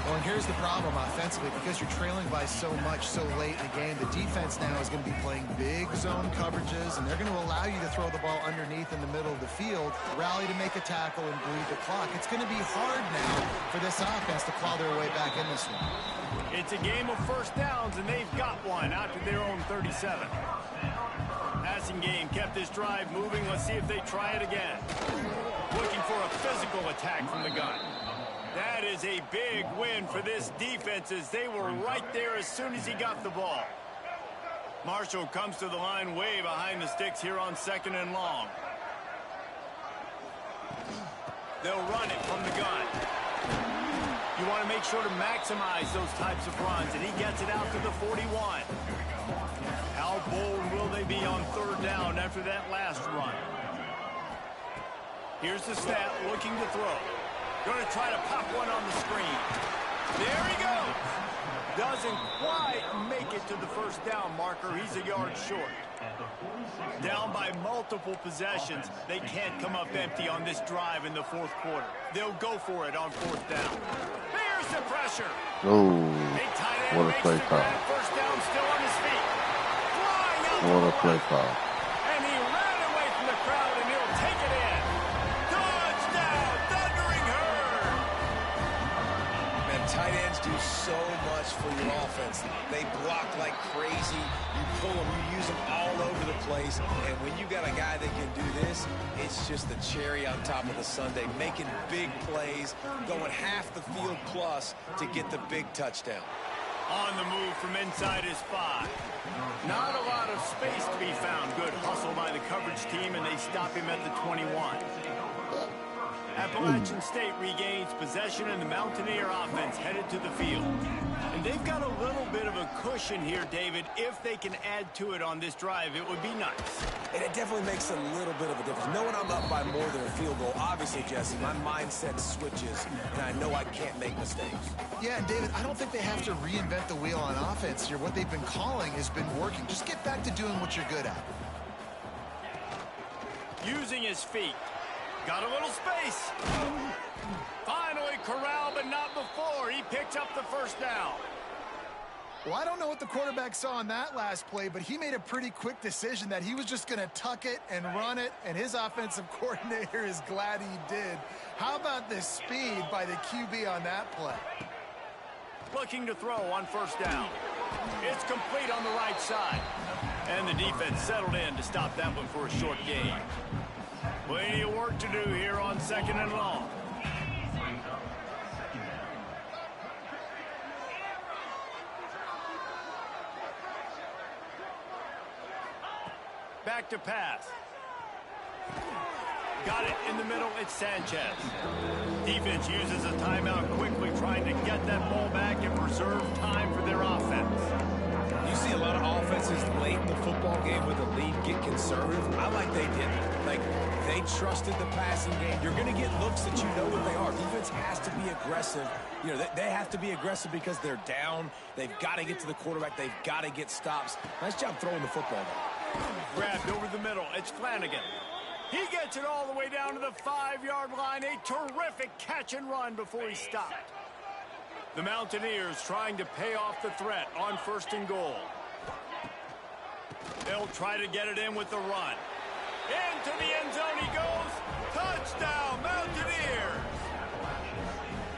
Speaker 4: Well, and here's the problem offensively. Because you're trailing by so much so late in the game, the defense now is going to be playing big zone coverages, and they're going to allow you to throw the ball underneath in the middle of the field, rally to make a tackle, and bleed the clock. It's going to be hard now for this offense to claw their way back in this one.
Speaker 1: It's a game of first downs, and they've got one out to their own 37. Passing game kept this drive moving. Let's see if they try it again. Looking for a physical attack from the gun. That is a big win for this defense as they were right there as soon as he got the ball. Marshall comes to the line way behind the sticks here on 2nd and long. They'll run it from the gun. You want to make sure to maximize those types of runs, and he gets it out to the 41. How bold will they be on 3rd down after that last run? Here's the snap, looking to throw. Going to try to pop one on the screen. There he goes. Doesn't quite make it to the 1st down marker. He's a yard short. Down by multiple possessions. They can't come up empty on this drive in the 4th quarter. They'll go for it on 4th down. Here's the pressure.
Speaker 2: Oh,
Speaker 1: Big tight end
Speaker 2: what a
Speaker 1: makes
Speaker 2: play
Speaker 1: the
Speaker 2: call.
Speaker 1: grab. 1st down, still on his feet. Flying out
Speaker 2: What
Speaker 1: the
Speaker 2: a play
Speaker 1: line.
Speaker 2: call.
Speaker 1: And he ran away from the crowd, and he'll take it in. Touchdown, Thundering Herd.
Speaker 3: Man, tight ends do so much for your offense. They block like crazy. You pull them, you use them all over the place. And when you got a guy that can do this, it's just the cherry on top of the sundae, making big plays, going half the field plus to get the big touchdown.
Speaker 1: On the move from inside his 5. Not a lot of space to be found. Good hustle by the coverage team, and they stop him at the 21. Appalachian State regains possession, and the Mountaineer offense headed to the field. And they've got a little bit of a cushion here, David. If they can add to it on this drive, it would be nice.
Speaker 3: And it definitely makes a little bit of a difference. Knowing I'm up by more than a field goal, obviously, Jesse, my mindset switches, and I know I can't make mistakes.
Speaker 4: Yeah, and David, I don't think they have to reinvent the wheel on offense here. What they've been calling has been working. Just get back to doing what you're good at.
Speaker 1: Using his feet. Got a little space. Finally corralled, but not before. He picks up the 1st down.
Speaker 4: Well, I don't know what the quarterback saw on that last play, but he made a pretty quick decision that he was just going to tuck it and run it, and his offensive coordinator is glad he did. How about the speed by the QB on that play?
Speaker 1: Looking to throw on 1st down. It's complete on the right side. And the defense settled in to stop that one for a short gain. Plenty of work to do here on 2nd and long. Back to pass. Got it in the middle. It's Sanchez. Defense uses a timeout quickly, trying to get that ball back and preserve time for their offense.
Speaker 3: You see a lot of offenses late in the football game with a lead get conservative. I like they didn't. Like, they trusted the passing game. You're going to get looks that you know what they are. Defense has to be aggressive. You know, they have to be aggressive because they're down. They've got to get to the quarterback. They've got to get stops. Nice job throwing the football, though.
Speaker 1: Grabbed over the middle. It's Flanagan. He gets it all the way down to the 5-yard line. A terrific catch and run before he stopped. The Mountaineers trying to pay off the threat on 1st and goal. They'll try to get it in with the run. Into the end zone he goes. Touchdown, Mountaineers!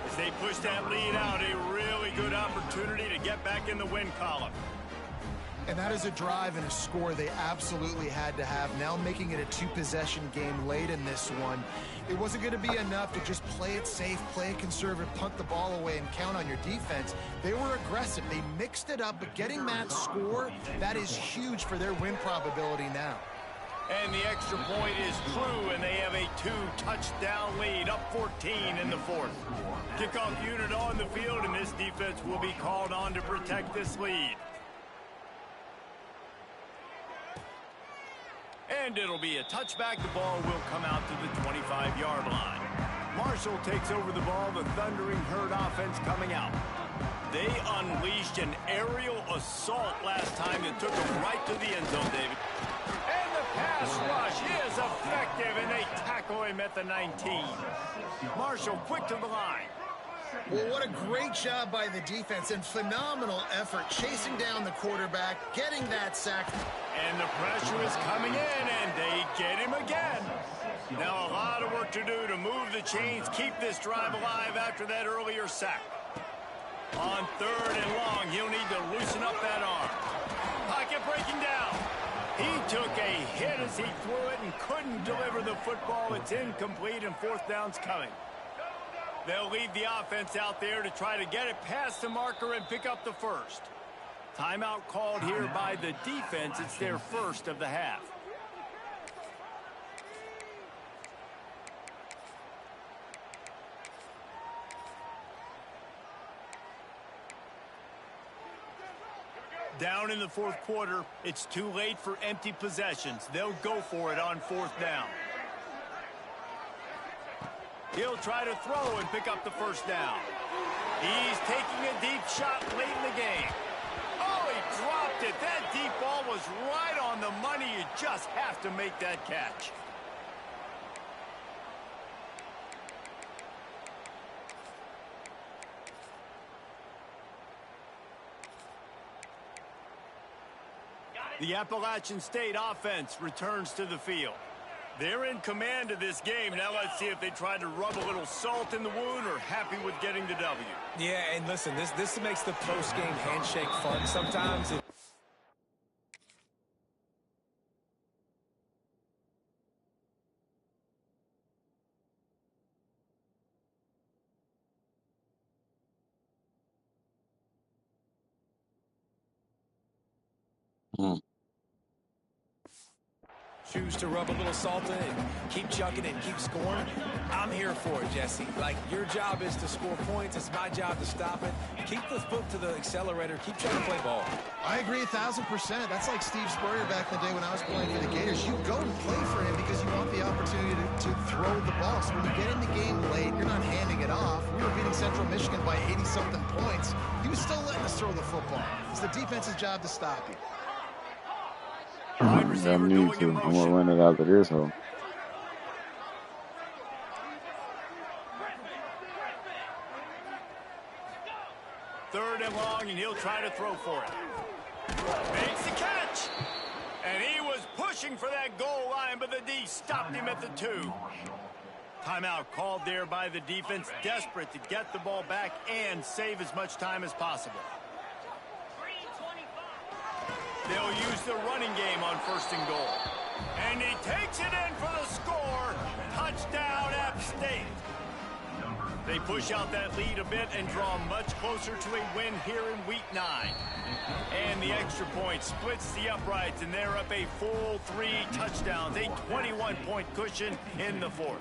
Speaker 1: As they push that lead out, a really good opportunity to get back in the win column.
Speaker 4: And that is a drive and a score they absolutely had to have. Now making it a 2-possession game late in this one. It wasn't going to be enough to just play it safe, play it conservative, punt the ball away, and count on your defense. They were aggressive. They mixed it up, but getting that score, that is huge for their win probability now.
Speaker 1: And the extra point is true, and they have a 2-touchdown lead, up 14 in the 4th. Kickoff unit on the field, and this defense will be called on to protect this lead. And it'll be a touchback. The ball will come out to the 25-yard line. Marshall takes over the ball. The Thundering Herd offense coming out. They unleashed an aerial assault last time that took them right to the end zone, David. And the pass rush is effective, and they tackle him at the 19. Marshall quick to the line.
Speaker 4: Well, what a great job by the defense and phenomenal effort chasing down the quarterback, getting that sack.
Speaker 1: And the pressure is coming in, and they get him again. Now a lot of work to do to move the chains, keep this drive alive after that earlier sack. On 3rd and long, he'll need to loosen up that arm. Pocket breaking down. He took a hit as he threw it and couldn't deliver the football. It's incomplete, and 4th down's coming. They'll leave the offense out there to try to get it past the marker and pick up the 1st. Timeout called here by the defense. It's their 1st of the half. Down in the 4th quarter, it's too late for empty possessions. They'll go for it on 4th down. He'll try to throw and pick up the 1st down. He's taking a deep shot late in the game. Oh, he dropped it. That deep ball was right on the money. You just have to make that catch. The Appalachian State offense returns to the field. They're in command of this game. Now let's see if they try to rub a little salt in the wound or happy with getting the W.
Speaker 3: Yeah, and listen, this makes the post-game handshake fun sometimes. Choose to rub a little salt in it, keep chucking it, keep scoring. I'm here for it, Jesse. Like, your job is to score points. It's my job to stop it. Keep the foot to the accelerator. Keep trying to play ball.
Speaker 4: I agree 1,000%. That's like Steve Spurrier back in the day when I was playing for the Gators. You go and play for him because you want the opportunity to throw the ball. So when you get in the game late, you're not handing it off. We were beating Central Michigan by 80-something points. He was still letting us throw the football. It's the defense's job to stop you.
Speaker 2: I need to. I'm gonna run it out of this hole.
Speaker 1: Third and long, and he'll try to throw for it. Makes the catch. And he was pushing for that goal line, but the D stopped him at the 2. Timeout called there by the defense, desperate to get the ball back and save as much time as possible. They'll use the running game on 1st and goal. And he takes it in for the score. Touchdown, App State. They push out that lead a bit and draw much closer to a win here in Week 9. And the extra point splits the uprights, and they're up a full 3 touchdowns, a 21-point cushion in the 4th.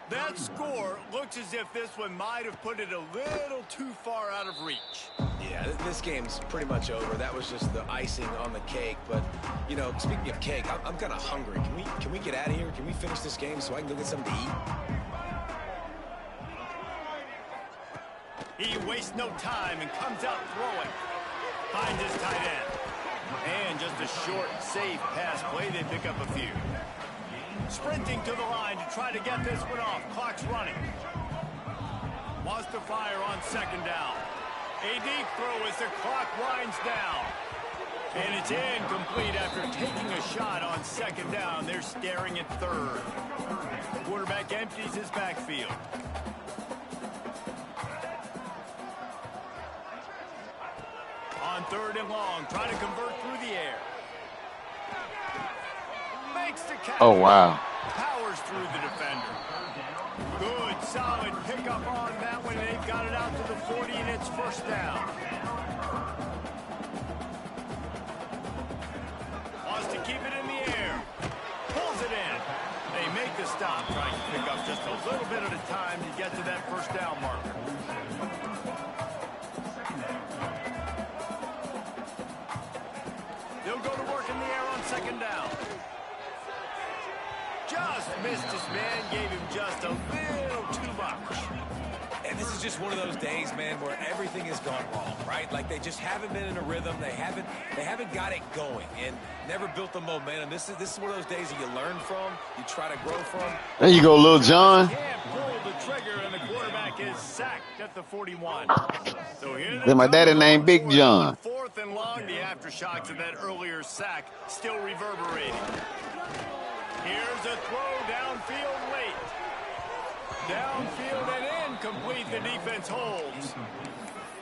Speaker 1: That score looks as if this one might have put it a little too far out of reach.
Speaker 3: Yeah, this game's pretty much over. That was just the icing on the cake. But, you know, speaking of cake, I'm kind of hungry. Can we get out of here? Can we finish this game so I can go get something to eat?
Speaker 1: He wastes no time and comes out throwing. Finds his tight end. And just a short, safe pass play. They pick up a few. Sprinting to the line to try to get this one off. Clock's running. Wants to fire on second down. A deep throw as the clock winds down. And it's incomplete after taking a shot on second down. They're staring at third. The quarterback empties his backfield. On third and long, trying to convert through the air. Makes the catch.
Speaker 2: Oh, wow.
Speaker 1: Powers through the defender. Good, solid pickup on that one. They've got it out to the 40, and it's first down. Wants to keep it in the air. Pulls it in. They make the stop, trying to pick up just a little bit at a time to get to that first down marker. They'll go to work in the air on second down. Just missed his man, gave him just a little too much.
Speaker 3: And this is just one of those days, man, where everything has gone wrong, right? Like they just haven't been in a rhythm. They haven't got it going and never built the momentum. This is one of those days that you learn from, you try to grow from.
Speaker 2: There you go, Lil John.
Speaker 1: Can't pull the trigger, and the quarterback is sacked at the 41. So here
Speaker 2: Then my daddy named Big John.
Speaker 1: Fourth and long, the aftershocks of that earlier sack still reverberating. Here's a throw downfield late. Downfield and incomplete. The defense holds.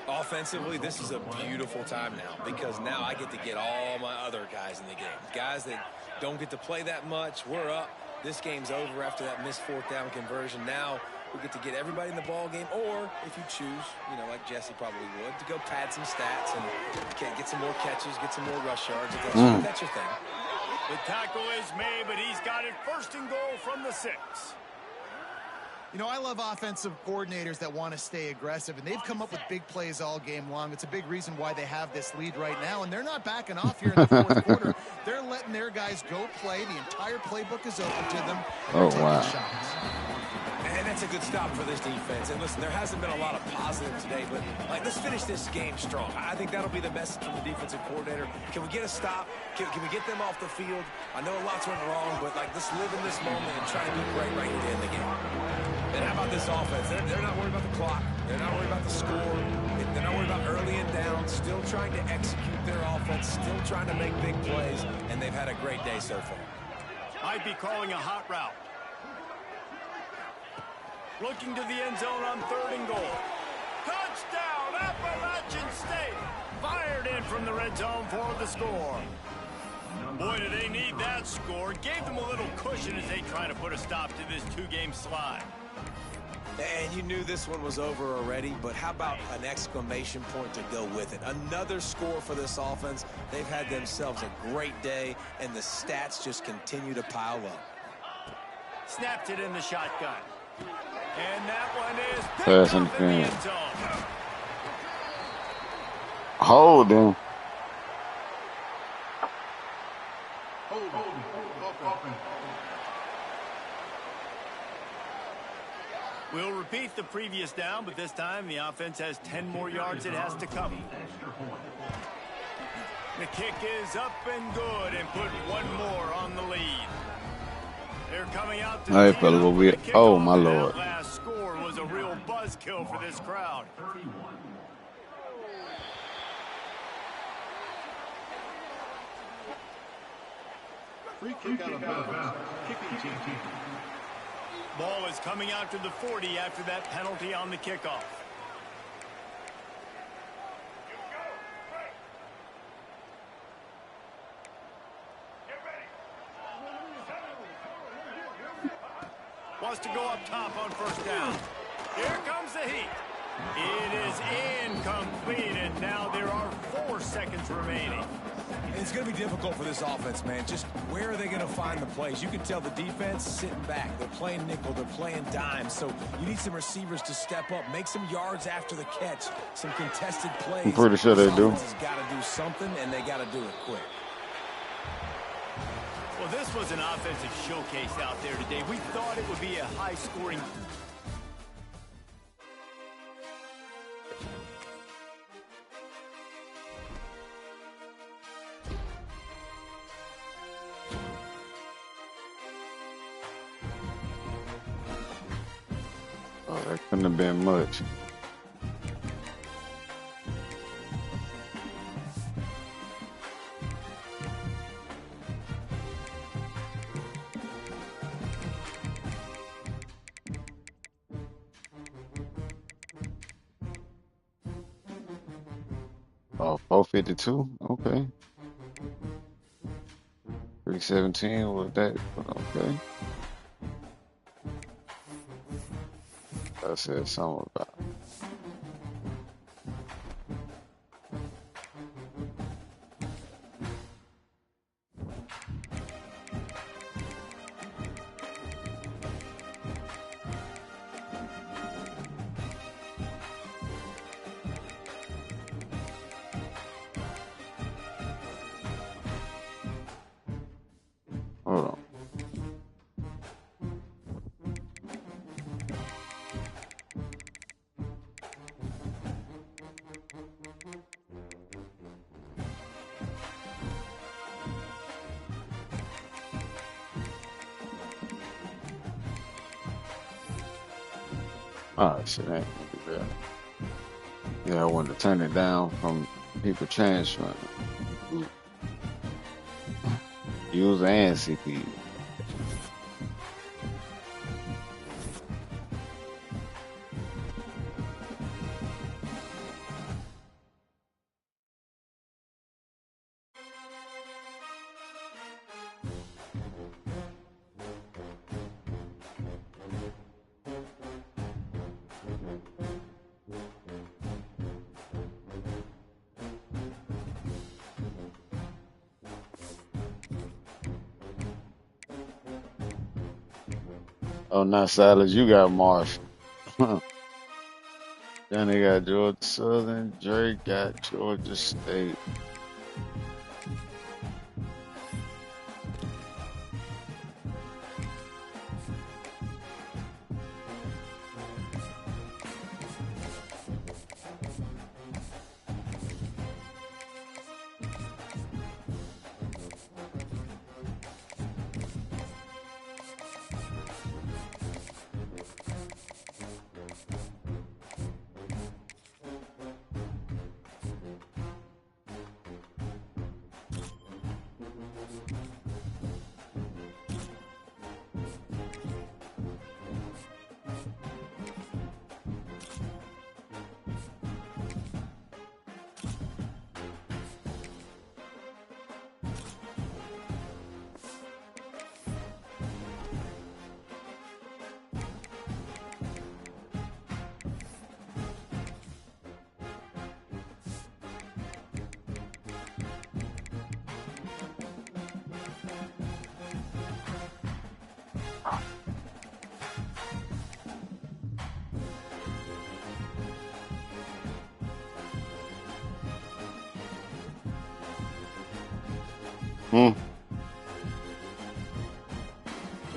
Speaker 3: Offensively, this is a beautiful time now because now I get to get all my other guys in the game. Guys that don't get to play that much. We're up. This game's over after that missed fourth down conversion. Now we get to get everybody in the ball game, or if you choose, you know, like Jesse probably would, to go pad some stats and get some more catches, get some more rush yards. If that's your thing.
Speaker 1: The tackle is made, but he's got it first and goal from the 6.
Speaker 4: You know, I love offensive coordinators that want to stay aggressive, and they've come up with big plays all game long. It's a big reason why they have this lead right now, and they're not backing off here in the fourth quarter. They're letting their guys go play. The entire playbook is open to them.
Speaker 2: Oh, wow.
Speaker 4: Shots.
Speaker 3: And that's a good stop for this defense. And listen, there hasn't been a lot of positive today, but like, let's finish this game strong. I think that'll be the message from the defensive coordinator. Can we get a stop? Can we get them off the field? I know a lot's went wrong, but like, let's live in this moment and try to be great right here in the game. And how about this offense? They're not worried about the clock. They're not worried about the score. They're not worried about early and down. Still trying to execute their offense. Still trying to make big plays. And they've had a great day so far.
Speaker 1: Might be calling a hot route. Looking to the end zone on third and goal. Touchdown, Appalachian State. Fired in from the red zone for the score. Boy, do they need that score. Gave them a little cushion as they try to put a stop to this two-game slide.
Speaker 3: And you knew this one was over already, but how about an exclamation point to go with it? Another score for this offense. They've had themselves a great day, and the stats just continue to pile up.
Speaker 1: Snapped it in the shotgun. And that one is
Speaker 2: Pass
Speaker 1: picked up in the
Speaker 2: interference.
Speaker 1: end zone.
Speaker 2: Hold him.
Speaker 1: We'll repeat the previous down, but this time the offense has 10 more yards it has to come. The kick is up and good and put one more on the lead. They're coming out to
Speaker 2: Hey, fella, what we- oh, my
Speaker 1: That
Speaker 2: Lord.
Speaker 1: last score was a real buzzkill for this crowd.
Speaker 6: Free kick out of bounds. Kicking team.
Speaker 1: Ball is coming out to the 40 after that penalty on the kickoff. Wants to go up top on first down. Here comes the heat. It is incomplete, and now there are 4 seconds remaining.
Speaker 3: It's going to be difficult for this offense, man. Just where are they going to find the plays? You can tell the defense sitting back. They're playing nickel. They're playing dime. So you need some receivers to step up, make some yards after the catch, some contested plays.
Speaker 2: I'm pretty sure they do.
Speaker 3: This offense has got to do something, and they got to do it quick.
Speaker 1: Well, this was an offensive showcase out there today. We thought it would be a high-scoring.
Speaker 2: Oh, that couldn't have been much. Oh, 452? Okay. 317 with that. Okay. I said something about it. Hold on. Oh, shit, ain't gonna do that. Yeah, I wanted to turn it down from people transferring. User and CPU. Oh, not Silas, you got Marshall. Then they got Georgia Southern. Drake got Georgia State. Hmm.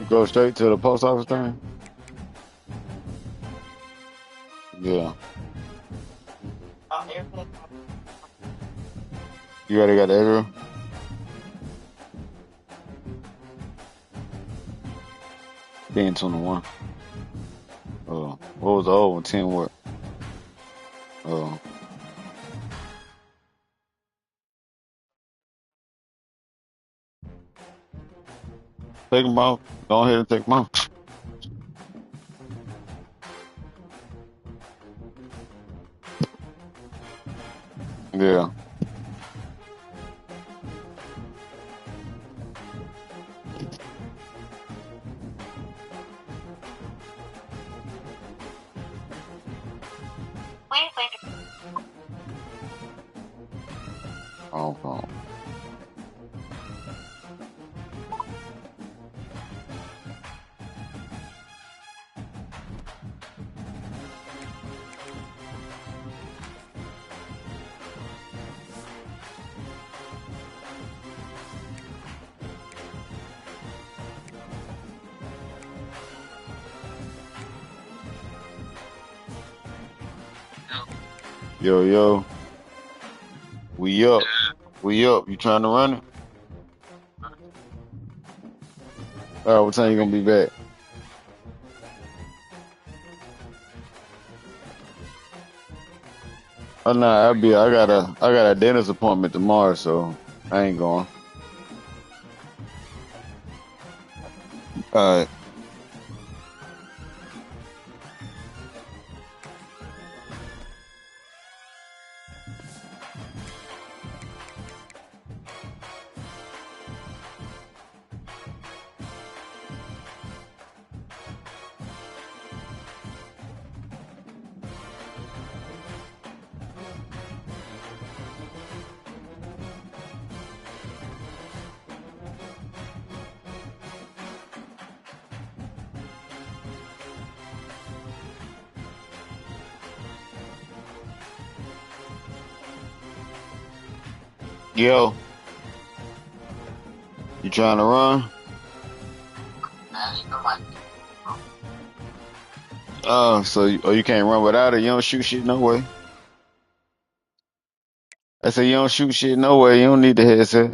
Speaker 2: Go straight to the post office thing? Yeah. You already got the address? Being 21. Oh, what was the old one? 10 what? Oh. Take them out. Go ahead and take them out. Yeah. Oh, Yo, yo, we up. We up. You trying to run it? All right, what time you gonna be back? Oh no, I got a dentist appointment tomorrow, so I ain't going. All right. Yo, you trying to run? You can't run without it. You don't shoot shit no way. I said you don't shoot shit no way. You don't need the headset.